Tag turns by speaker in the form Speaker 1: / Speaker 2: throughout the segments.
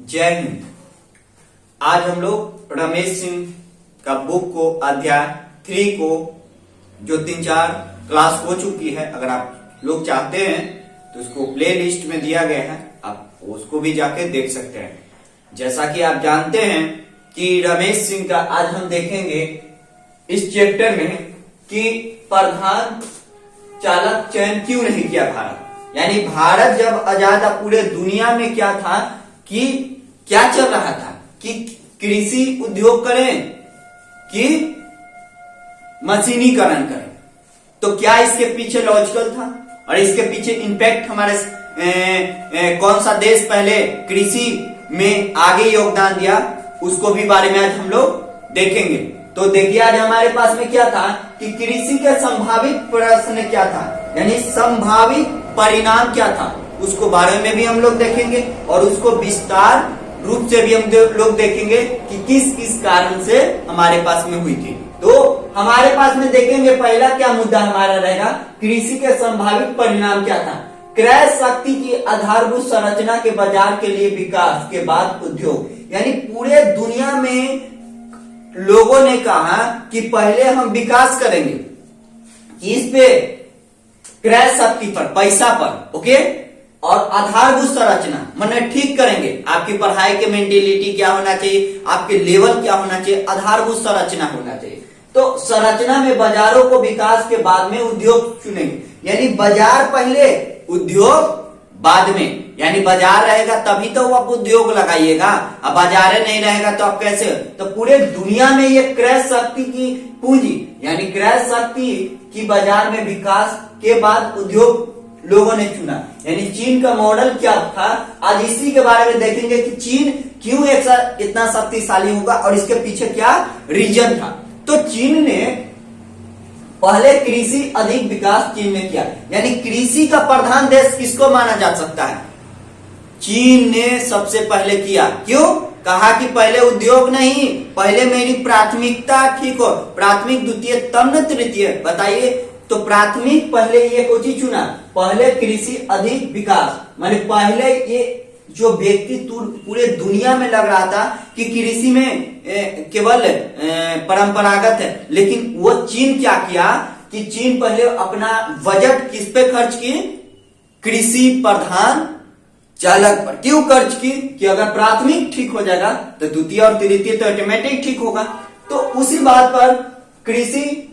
Speaker 1: जय हिंद। आज हम लोग रमेश सिंह का बुक को अध्याय 3 को जो 3-4 क्लास हो चुकी है, अगर आप लोग चाहते हैं तो उसको प्ले लिस्ट में दिया गया है, आप उसको भी जाके देख सकते हैं। जैसा कि आप जानते हैं कि रमेश सिंह का आज हम देखेंगे इस चैप्टर में कि प्रधान चालक चयन क्यों नहीं किया भारत, यानी भारत जब आजाद था पूरे दुनिया में क्या था कि क्या चल रहा था कि कृषि उद्योग करें कि मशीनीकरण करें। तो क्या इसके पीछे लॉजिकल था और इसके पीछे इंपैक्ट हमारे कौन सा देश पहले कृषि में आगे योगदान दिया, उसको भी बारे में आज हम लोग देखेंगे। तो देखिए आज हमारे पास में क्या था कि कृषि के संभावित प्रश्न क्या था, यानी संभावित परिणाम क्या था, उसको बारे में भी हम लोग देखेंगे और उसको विस्तार रूप से भी हम लोग देखेंगे कि किस किस कारण से हमारे पास में हुई थी। तो हमारे पास में देखेंगे पहला क्या मुद्दा हमारा रहेगा, कृषि के संभावित परिणाम क्या था। क्रय शक्ति की आधारभूत संरचना के बाजार के लिए विकास के बाद उद्योग, यानी पूरे दुनिया में लोगों ने कहा कि पहले हम विकास करेंगे इस पे क्रय शक्ति पर, पैसा पर, ओके, और आधारभूत संरचना माने ठीक करेंगे आपकी पढ़ाई के मेंटेलिटी क्या होना चाहिए, आपके लेवल क्या होना चाहिए, आधारभूत संरचना होना चाहिए। तो संरचना में बाजारों को विकास के बाद में उद्योग चुनेंगे, यानी बाजार पहले उद्योग बाद में, यानी बाजार रहेगा तभी तो आप उद्योग लगाइएगा, अब बाजार नहीं रहेगा तो आप कैसे। तो पूरे दुनिया में ये क्रय शक्ति की पूंजी, यानी क्रय शक्ति की बाजार में विकास के बाद उद्योग लोगों ने चुना, यानी चीन का मॉडल क्या था, आज इसी के बारे में देखेंगे कि चीन क्यों इतना शक्तिशाली होगा और इसके पीछे क्या रीजन था। तो चीन ने पहले कृषि अधिक विकास चीन ने किया, यानी कृषि का प्रधान देश किसको माना जा सकता है, चीन ने सबसे पहले किया। क्यों कहा कि पहले उद्योग नहीं, पहले मेरी प्राथमिकता ठीक हो, प्राथमिक द्वितीय तब न तृतीय, बताइए। तो प्राथमिक पहले ये कोची चुना, पहले कृषि अधिक विकास, माने पहले ये जो व्यक्ति पूरे दुनिया में लग रहा था कि कृषि में केवल परंपरागत है, लेकिन वो चीन क्या किया कि चीन पहले अपना बजट किस पे खर्च की, कृषि प्रधान चालक पर। क्यों खर्च की कि अगर प्राथमिक ठीक हो जाएगा तो द्वितीय और तृतीय तो ऑटोमेटिक ठीक होगा। तो उसी बात पर कृषि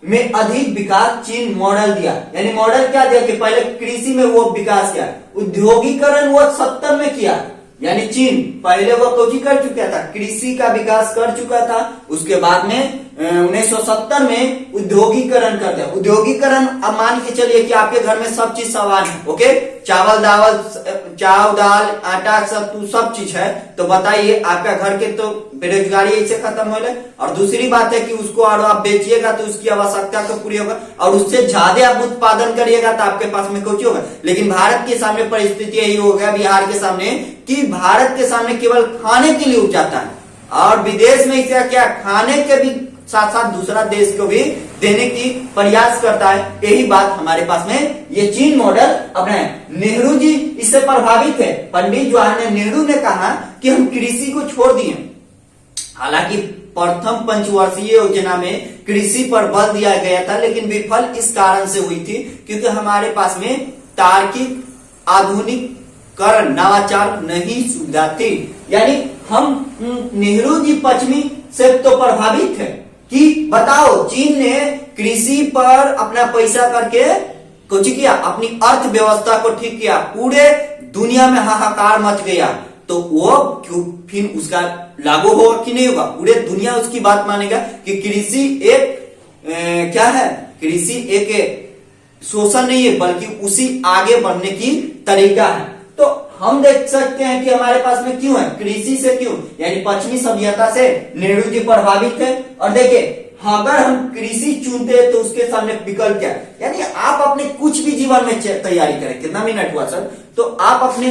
Speaker 1: में अधिक विकास चीन मॉडल दिया, यानी मॉडल क्या दिया कि पहले कृषि में वो विकास किया, उद्योगीकरण वो 70 में किया, यानी चीन पहले वो कोची कर चुका था, कृषि का विकास कर चुका था, उसके बाद में 1970 में उद्योगीकरण कर दिया। उद्योगीकरण अब मान के चलिए कि आपके घर में सब चीज समान है, ओके, चावल दाल आटा सत्तू सब चीज है, तो बताइए आपका घर के तो बेरोजगारी ऐसे खत्म हो जाए। और दूसरी बात है कि उसको और आप बेचिएगा तो उसकी आवश्यकता तो पूरी होगा और उससे ज्यादा आप उत्पादन करिएगा तो आपके पास में कुछ होगा। लेकिन भारत के सामने परिस्थिति यही हो गया, बिहार के सामने, कि भारत के सामने केवल खाने के लिए उपजाता है और विदेश में इसे क्या खाने के भी साथ साथ दूसरा देश को भी देने की प्रयास करता है। यही बात हमारे पास में ये चीन मॉडल अपनाए। नेहरू जी इससे प्रभावित है, पंडित जवाहरलाल नेहरू ने कहा कि हम कृषि को छोड़ दिए। हालांकि प्रथम पंचवर्षीय योजना में कृषि पर बल दिया गया था, लेकिन विफल इस कारण से हुई थी क्योंकि हमारे पास में तार्किक आधुनिकीकरण नवाचार नहीं सुविधा थी। यानी हम नेहरू जी पश्चिमी से तो प्रभावित है कि बताओ चीन ने कृषि पर अपना पैसा करके कुछ किया, अपनी अर्थव्यवस्था को ठीक किया, पूरे दुनिया में हाहाकार मच गया। तो वो क्यों फिर उसका लागू होगा कि नहीं होगा, पूरे दुनिया उसकी बात मानेगा कि कृषि एक क्या है, कृषि एक शोषण नहीं है बल्कि उसी आगे बढ़ने की तरीका है। तो हम देख सकते हैं कि हमारे पास में क्यों है, कृषि से क्यों, यानी पश्चिमी सभ्यता से नेहरू जी प्रभावित है। और देखिए अगर हम कृषि चुनते हैं तो उसके सामने विकल्प क्या है, यानी आप अपने कुछ भी जीवन में तैयारी करें, कितना मिनट हुआ सर, तो आप अपने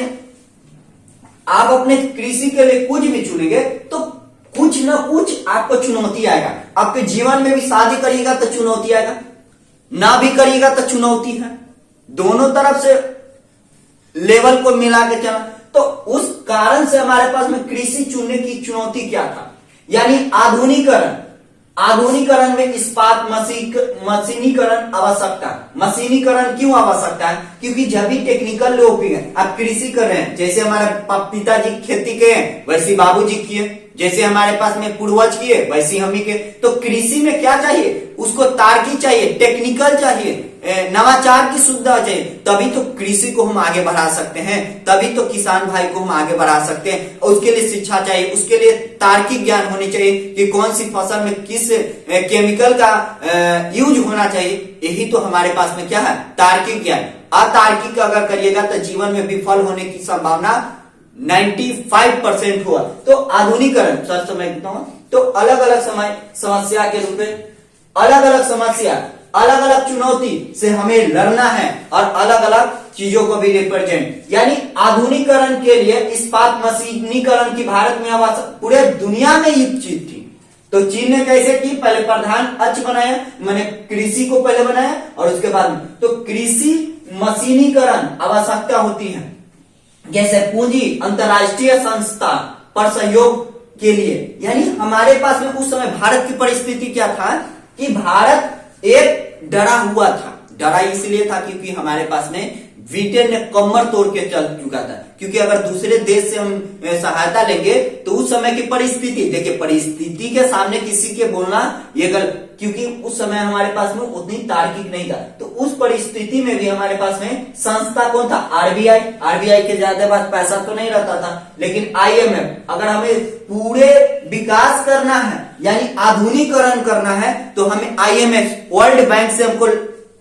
Speaker 1: कृषि के लिए कुछ भी चुनेंगे तो कुछ ना कुछ आपको चुनौती आएगा। आपके जीवन में भी शादी करिएगा तो चुनौती आएगा, ना भी करिएगा तो चुनौती है, दोनों तरफ से लेवल को मिला के चला। तो उस कारण से हमारे पास में कृषि चुनने की चुनौती क्या था, यानी आधुनिकीकरण। आधुनिकीकरण में इस्पात मशीनीकरण आवश्यकता। मशीनीकरण क्यों आवश्यकता है? क्योंकि जब भी टेक्निकल लोग भी हैं, आप कृषि कर रहे हैं, जैसे हमारे पिताजी खेती के हैं वैसे बाबूजी किए, जैसे हमारे पास में पूर्वज किए वैसे हम ही के। तो कृषि में क्या चाहिए? उसको तार्किक चाहिए, टेक्निकल चाहिए, नवाचार की सुविधा चाहिए, तभी तो कृषि को हम आगे बढ़ा सकते हैं, तभी तो किसान भाई को हम आगे बढ़ा सकते हैं। उसके लिए शिक्षा चाहिए, उसके लिए तार्किक ज्ञान होनी चाहिए कि कौन सी फसल में किस केमिकल का यूज होना चाहिए। यही तो हमारे पास में क्या है? तार्किक ज्ञान। अतार्किक अगर करिएगा तो जीवन में विफल होने की संभावना 95% हुआ। तो आधुनिकीकरण सर समझता हूं, तो अलग अलग समस्या के रूप में अलग अलग समस्या, अलग अलग चुनौती से हमें लड़ना है और अलग अलग चीजों को भी रिप्रेजेंट, यानी आधुनिकीकरण के लिए इस्पात मशीनीकरण की भारत में आवश्यक, पूरे दुनिया में ये चीज थी। तो चीन ने कैसे की? पहले प्रधान अक्ष बनाया, मैंने कृषि को पहले बनाया और उसके बाद तो कृषि मशीनीकरण आवश्यकता होती है, जैसे पूंजी अंतरराष्ट्रीय संस्था पर सहयोग के लिए। यानी हमारे पास में उस समय भारत की परिस्थिति क्या था कि भारत एक डरा हुआ था। डरा इसलिए था क्योंकि हमारे पास में ब्रिटेन ने कमर तोड़ के चल चुका था, क्योंकि अगर दूसरे देश से हम सहायता लेंगे तो उस समय की परिस्थिति देखिए, परिस्थिति के सामने किसी के बोलना ये गलत, क्योंकि उस समय हमारे पास में उतनी तार्किक नहीं था। तो उस परिस्थिति में भी हमारे पास में संस्था कौन था? आरबीआई। आरबीआई के ज्यादा पास पैसा तो नहीं रहता था, लेकिन आईएमएफ। अगर हमें पूरे विकास करना है यानी आधुनिकीकरण करना है तो हमें आईएमएफ, वर्ल्ड बैंक से हमको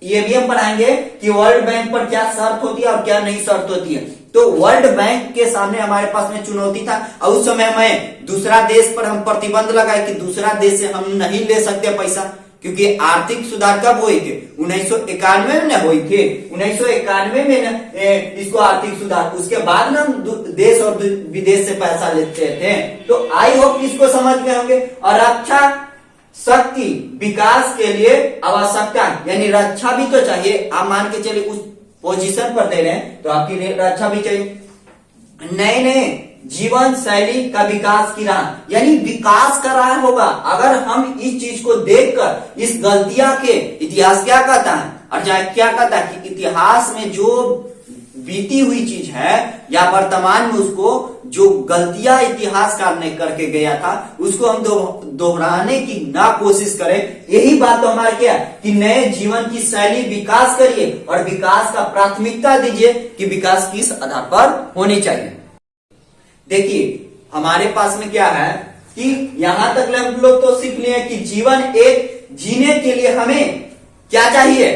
Speaker 1: ये भी हम पढ़ाएंगे कि वर्ल्ड बैंक पर क्या शर्त होती है और क्या नहीं शर्त होती है। तो वर्ल्ड बैंक के सामने हमारे पास में चुनौती था और उस समय हमें दूसरा देश पर हम प्रतिबंध लगाए कि दूसरा देश से हम नहीं ले सकते पैसा, क्योंकि आर्थिक सुधार कब हुए थे? 1991 में हुई थी। 1991 में इसको आर्थिक सुधार, उसके बाद ना हम देश और विदेश से पैसा लेते थे। तो आई होप इसको समझ गए होंगे। और रक्षा शक्ति विकास के लिए आवश्यकता, यानी रक्षा भी तो चाहिए। आप मान के चलिए उस पोजीशन पर दे रहे हैं तो आपके लिए रक्षा भी चाहिए। नए नए जीवन शैली का विकास की राह, यानी विकास का राह होगा अगर हम इस चीज को देखकर इस गलतियां के, इतिहास क्या कहता है और क्या कहता है कि इतिहास में जो बीती हुई चीज है या वर्तमान में उसको जो गलतियां इतिहासकार ने करके गया था उसको हम दोहराने की ना कोशिश करें। यही बात तो हमारे क्या कि नए जीवन की शैली विकास करिए और विकास का प्राथमिकता दीजिए कि विकास किस आधार पर होनी चाहिए। देखिए हमारे पास में क्या है कि यहां तक हम लोग तो सीख लिए कि जीवन एक जीने के लिए हमें क्या चाहिए?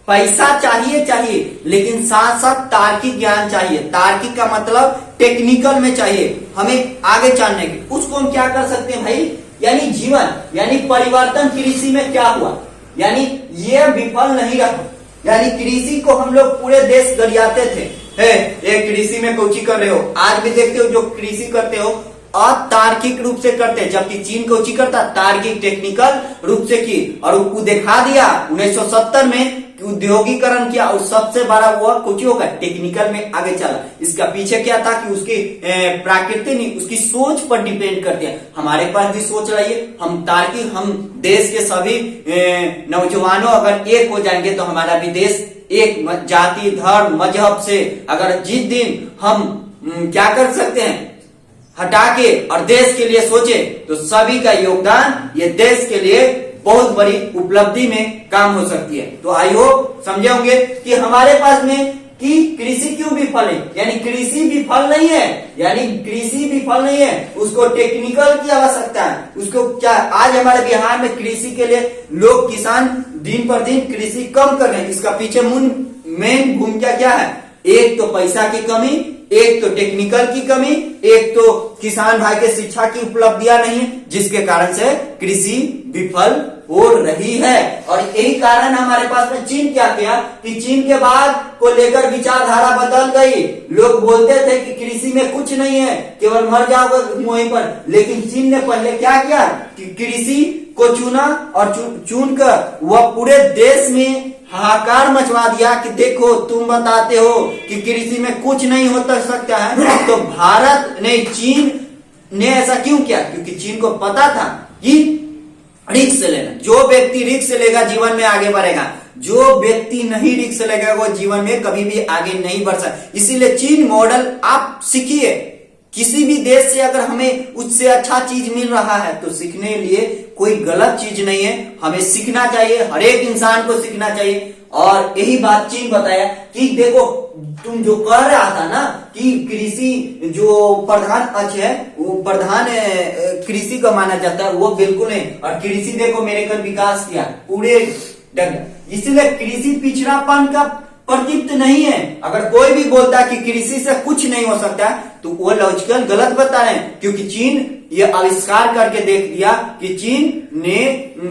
Speaker 1: पैसा चाहिए, लेकिन साथ साथ तार्किक ज्ञान चाहिए। तार्किक का मतलब टेक्निकल में चाहिए हमें आगे जानने के। उसको हम क्या कर सकते हैं भाई? यानी जीवन, यानी परिवर्तन कृषि में क्या हुआ, यानी ये विफल नहीं रहा। यानी कृषि को हम लोग पूरे देश गरियाते थे, ये कृषि में कोची कर रहे हो। आज भी देखते हो जो कृषि करते हो अतार्किक रूप से करते, जबकि चीन कोची करता तार्किक टेक्निकल रूप से की और वो दिखा दिया 1970 में उद्योगीकरण किया और सबसे बड़ा हुआ कुछ होगा टेक्निकल में आगे चला। इसका पीछे क्या था कि उसकी प्रकृति नहीं, उसकी सोच पर डिपेंड करते हैं। हमारे पास भी सोच रहिए, हम तार्किक, हम देश के सभी नौजवानों अगर एक हो जाएंगे तो हमारा भी देश एक जाति धर्म मजहब से अगर जिस दिन हम क्या कर सकते हैं हटा के और देश के लिए सोचे तो सभी का योगदान ये देश के लिए बहुत बड़ी उपलब्धि में काम हो सकती है। तो आई होप समझे होंगे कि हमारे पास में कि कृषि क्यों विफल है, यानी कृषि विफल नहीं है, यानी कृषि विफल नहीं है, उसको टेक्निकल की आवश्यकता है। उसको क्या आज हमारे बिहार में कृषि के लिए लोग किसान दिन पर दिन कृषि कम कर रहे हैं। इसका पीछे मेन भूमिका क्या है? एक तो पैसा की कमी, एक तो टेक्निकल की कमी, एक तो किसान भाई के शिक्षा की उपलब्धियां नहीं है, जिसके कारण से कृषि विफल हो रही है। और यही कारण हमारे पास में चीन क्या किया कि चीन के बाद को लेकर विचारधारा बदल गई। लोग बोलते थे कि कृषि में कुछ नहीं है, केवल मर जाओगे वहीं पर, लेकिन चीन ने पहले क्या किया कि कृषि को चुना और चुनकर वह पूरे देश में हाहाकार मचवा दिया कि देखो तुम बताते हो कि कृषि में कुछ नहीं हो सकता है, तो भारत ने, चीन ने ऐसा क्यों किया? क्योंकि चीन को पता था कि रिस्क लेना, जो व्यक्ति रिस्क लेगा जीवन में आगे बढ़ेगा, जो व्यक्ति नहीं रिस्क लेगा वो जीवन में कभी भी आगे नहीं बढ़ सकता। इसीलिए चीन मॉडल आप सीखिए। किसी भी देश से अगर हमें उससे अच्छा चीज मिल रहा है तो सीखने के लिए कोई गलत चीज नहीं है, हमें सीखना चाहिए, हर एक इंसान को सीखना चाहिए। और यही बात चीन बताया कि देखो तुम जो कह रहा था ना कि कृषि जो प्रधान अक्ष है वो प्रधान कृषि को माना जाता है, वो बिल्कुल नहीं। और कृषि देखो मेरे कर विकास किया पूरे ढंग। इसलिए कृषि पिछड़ापन का प्रतीक नहीं है। अगर कोई भी बोलता है कि कृषि से कुछ नहीं हो सकता तो वो लॉजिकल गलत बता रहे हैं, क्योंकि चीन ये आविष्कार करके देख दिया कि चीन ने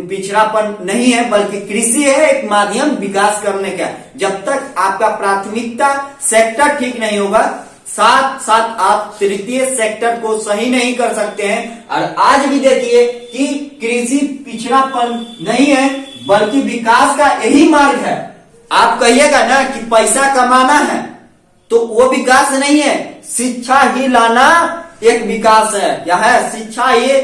Speaker 1: पिछड़ापन नहीं है बल्कि कृषि है एक माध्यम विकास करने का। जब तक आपका प्राथमिकता सेक्टर ठीक नहीं होगा, साथ साथ आप तृतीय सेक्टर को सही नहीं कर सकते हैं। और आज भी देखिए कि कृषि पिछड़ापन नहीं है बल्कि विकास का यही मार्ग है। आप कहिएगा ना कि पैसा कमाना है तो वो विकास नहीं है, शिक्षा ही लाना एक विकास है, या है शिक्षा ये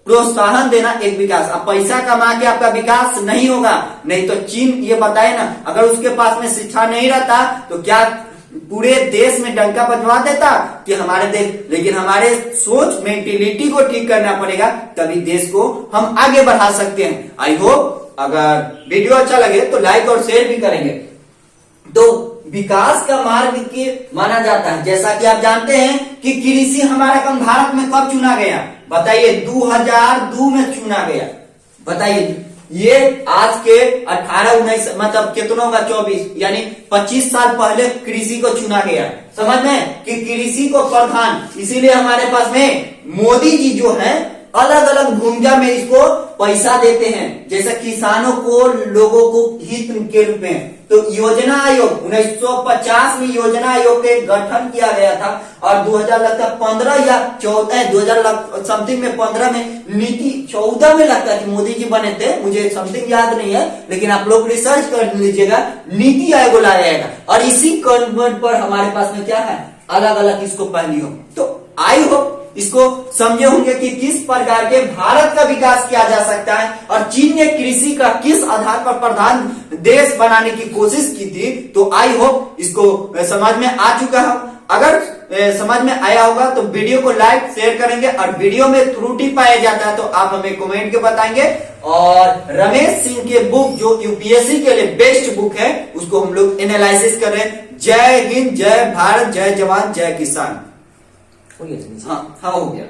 Speaker 1: प्रोत्साहन देना एक विकास। अब पैसा कमा के आपका विकास नहीं होगा। नहीं तो चीन ये बताए ना, अगर उसके पास में शिक्षा नहीं रहता तो क्या पूरे देश में डंका बजवा देता कि हमारे देश, लेकिन हमारे सोच मेंटेलिटी को ठीक करना पड़ेगा, तभी देश को हम आगे बढ़ा सकते हैं। आई होप अगर वीडियो अच्छा लगे तो लाइक और शेयर भी करेंगे। तो विकास का मार्ग के माना जाता है, जैसा कि आप जानते हैं कि कृषि हमारा कम भारत में कब चुना गया? बताइए 2002 में चुना गया। बताइए ये आज के 18-19 मतलब कितनों होगा 24 यानी 25 साल पहले कृषि को चुना गया। समझ में कि कृषि को प्रधान, इसीलिए हमारे पास में मोदी जी जो है अलग अलग भूमिका में इसको पैसा देते हैं, जैसे किसानों को, लोगों को हित के रूप में। तो योजना आयोग 1950 में योजना आयोग के गठन किया गया था और 2015 या 14 2000 समथिंग में 15 में नीति 14 में लगता है कि मोदी जी बने थे, मुझे समथिंग याद नहीं है, लेकिन आप लोग रिसर्च कर लीजिएगा, नीति आयोग लाया जाएगा। और इसी कॉन्वेंट पर हमारे पास में क्या है, अलग अलग इसको पहली हो। तो आई होप इसको समझे होंगे कि किस प्रकार के भारत का विकास किया जा सकता है और चीन ने कृषि का किस आधार पर प्रधान देश बनाने की कोशिश की थी। तो आई होप इसको समझ में आ चुका है। अगर समझ में आया होगा तो वीडियो को लाइक शेयर करेंगे, और वीडियो में त्रुटि पाया जाता है तो आप हमें कमेंट के बताएंगे। और रमेश सिंह के बुक जो यूपीएससी के लिए बेस्ट बुक है उसको हम लोग एनालिसिस कर रहे हैं। जय हिंद, जय भारत, जय जवान, जय किसान।
Speaker 2: हो गया?
Speaker 1: हाँ हो गया।